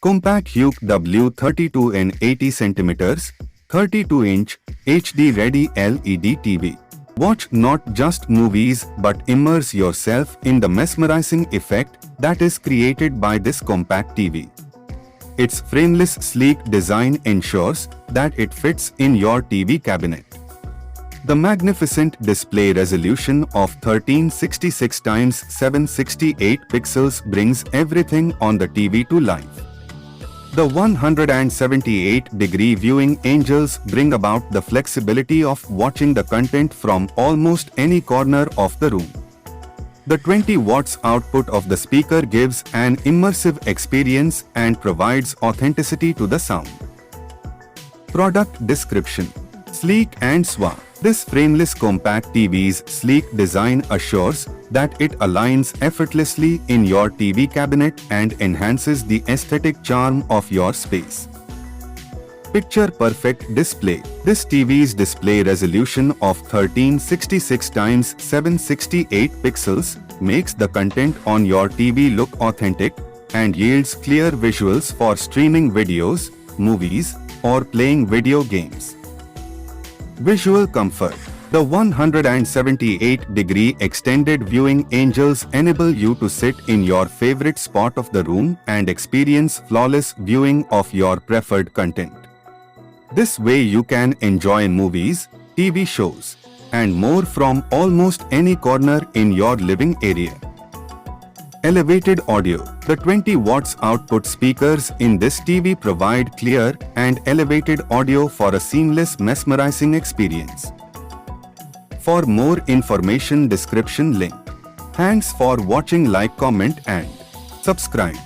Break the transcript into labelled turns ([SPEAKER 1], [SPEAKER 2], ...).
[SPEAKER 1] Compaq HUEQ W32N 80 cm, 32-inch, HD-ready LED TV. Watch not just movies but immerse yourself in the mesmerizing effect that is created by this compact TV. Its frameless sleek design ensures that it fits in your TV cabinet. The magnificent display resolution of 1366 x 768 pixels brings everything on the TV to life. The 178-degree viewing angles bring about the flexibility of watching the content from almost any corner of the room. The 20 watts output of the speaker gives an immersive experience and provides authenticity to the sound. Product description: sleek and suave. This frameless compact TV's sleek design assures that it aligns effortlessly in your TV cabinet and enhances the aesthetic charm of your space. Picture-perfect display. This TV's display resolution of 1366 x 768 pixels makes the content on your TV look authentic and yields clear visuals for streaming videos, movies, or playing video games. Visual comfort. The 178-degree extended viewing angles enable you to sit in your favorite spot of the room and experience flawless viewing of your preferred content. This way you can enjoy movies, TV shows, and more from almost any corner in your living area. Elevated audio. The 20 watts output speakers in this TV provide clear and elevated audio for a seamless, mesmerizing experience. For more information, description link. Thanks for watching. Like, comment and subscribe.